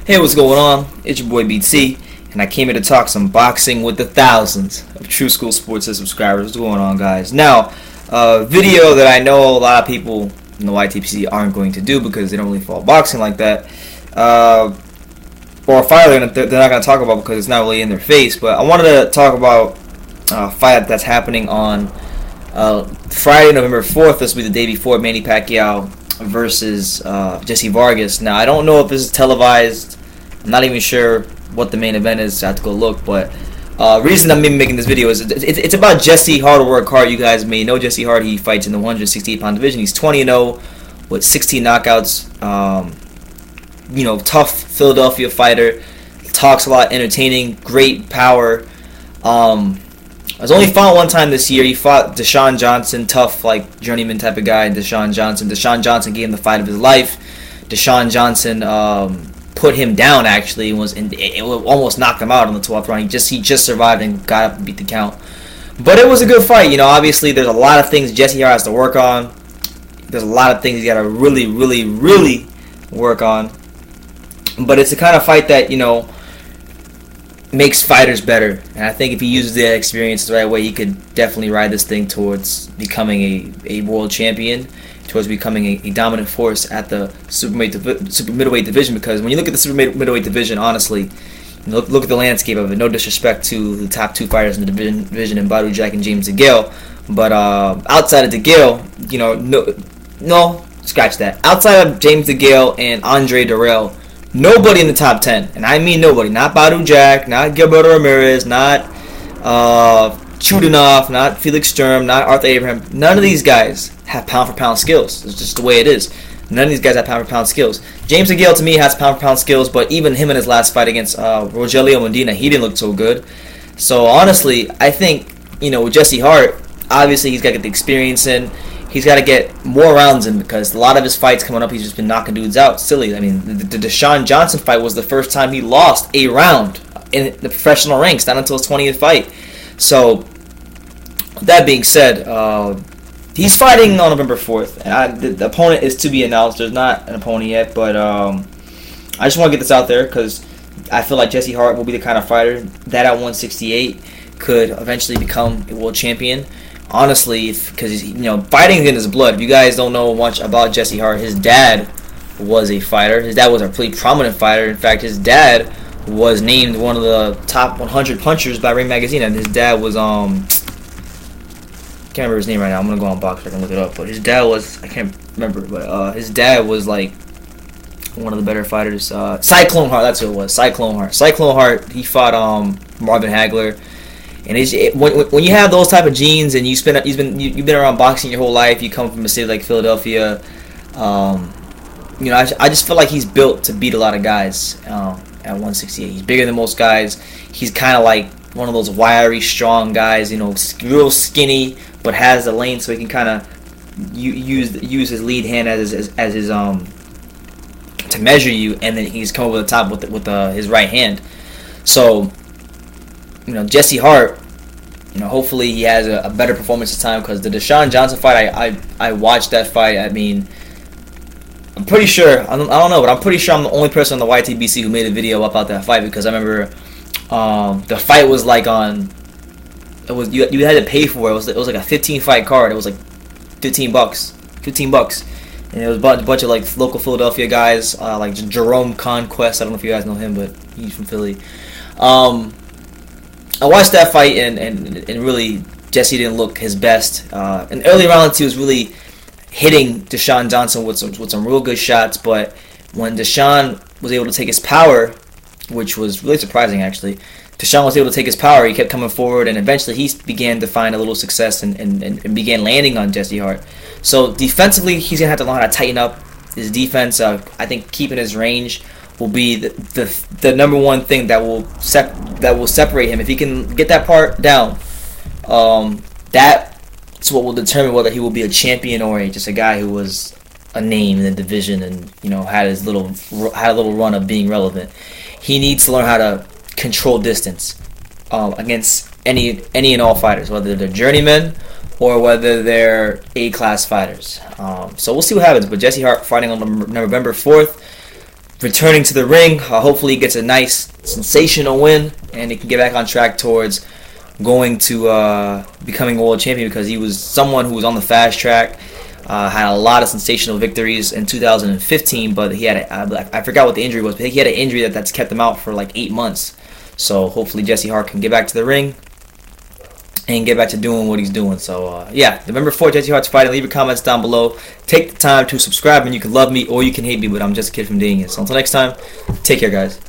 Hey, what's going on? It's your boy BT, and I came here to talk some boxing with the thousands of True School Sports subscribers. What's going on, guys? Now, a video that I know a lot of people in the YTPC aren't going to do because they don't really follow boxing like that, or a fight they're not going to talk about because it's not really in their face. But I wanted to talk about a fight that's happening on Friday, November 4th. This will be the day before Manny Pacquiao versus Jesse Vargas. Now, I don't know if this is televised. I'm not even sure what the main event is. So I have to go look. But reason I'm even making this video is it's about Jesse Hart. Hart. You guys may know Jesse Hart. He fights in the 168-pound division. He's 20-0 with 16 knockouts. Tough Philadelphia fighter. Talks a lot, entertaining, great power. Has only fought one time this year. He fought Deshaun Johnson, tough, like, journeyman type of guy. Deshaun Johnson gave him the fight of his life. Deshaun Johnson put him down, actually. It almost knocked him out on the 12th round. He just survived and got up and beat the count. But it was a good fight. Obviously, there's a lot of things Jesse Hart has to work on. There's a lot of things he's got to really, really, really work on. But it's the kind of fight that, makes fighters better, and I think if he uses that experience the right way, he could definitely ride this thing towards becoming a world champion, towards becoming a dominant force at the super middleweight division. Because when you look at the super middleweight division, honestly, look at the landscape of it. No disrespect to the top two fighters in the division in Badou Jack and James DeGale, but outside of DeGale, no, scratch that. Outside of James DeGale and Andre Dirrell, nobody in the top 10, and I mean nobody. Not Badou Jack, not Gilberto Ramirez, not Chudinov, not Felix Sturm, not Arthur Abraham. None of these guys have pound-for-pound skills. It's just the way it is. None of these guys have pound-for-pound skills. James DeGale, to me, has pound-for-pound skills, but even him in his last fight against Rogelio Medina, he didn't look so good. So, honestly, I think, with Jesse Hart, obviously he's got to get the experience in. He's got to get more rounds in because a lot of his fights coming up, he's just been knocking dudes out. Silly. I mean, the Deshaun Johnson fight was the first time he lost a round in the professional ranks, not until his 20th fight. So, with that being said, he's fighting on November 4th. And the opponent is to be announced. There's not an opponent yet, but I just want to get this out there because I feel like Jesse Hart will be the kind of fighter that at 168 could eventually become a world champion. Honestly, because fighting in his blood. If you guys don't know much about Jesse Hart, his dad was a fighter. His dad was a pretty prominent fighter. In fact, his dad was named one of the top 100 punchers by Ring Magazine, and his dad was can't remember his name right now. I'm gonna go on Box so I can look it up. But his dad was, I can't remember, but his dad was like one of the better fighters. Cyclone Hart, that's who it was. Cyclone Hart. He fought Marvin Hagler. And when you have those type of genes and you've been around boxing your whole life, you come from a city like Philadelphia, I just feel like he's built to beat a lot of guys at 168. He's bigger than most guys. He's kind of like one of those wiry, strong guys, real skinny, but has the lane so he can kind of use his lead hand as his to measure you, and then he's come over the top with his right hand. So, Jesse Hart, hopefully he has a better performance this time because the Deshaun Johnson fight, I watched that fight. I mean, I'm pretty sure, I don't know, but I'm pretty sure I'm the only person on the YTBC who made a video about that fight because I remember the fight was like you had to pay for it. It was like a 15-fight card. It was like $15. And it was a bunch of like local Philadelphia guys, like Jerome Conquest. I don't know if you guys know him, but he's from Philly. I watched that fight and really Jesse didn't look his best. In early rounds he was really hitting Deshaun Johnson with some real good shots, but when Deshaun was able to take his power, which was really surprising actually, Deshaun was able to take his power, he kept coming forward and eventually he began to find a little success and began landing on Jesse Hart. So defensively he's going to have to learn how to tighten up his defense. I think keeping his range will be the number one thing that will separate him. If he can get that part down, that's what will determine whether he will be a champion or just a guy who was a name in the division and had a little run of being relevant. He needs to learn how to control distance against any and all fighters, whether they're journeymen or whether they're A-class fighters. So we'll see what happens. But Jesse Hart fighting on November 4th. returning to the ring. Hopefully he gets a nice, sensational win, and he can get back on track towards going to becoming a world champion, because he was someone who was on the fast track, had a lot of sensational victories in 2015, but he had I forgot what the injury was, but he had an injury that's kept him out for like 8 months. So hopefully Jesse Hart can get back to the ring and get back to doing what he's doing. So yeah, November 4th, Jesse Hart's fighting. Leave your comments down below. Take the time to subscribe, and you can love me or you can hate me, but I'm just a kid from Daniel. So until next time, take care, guys.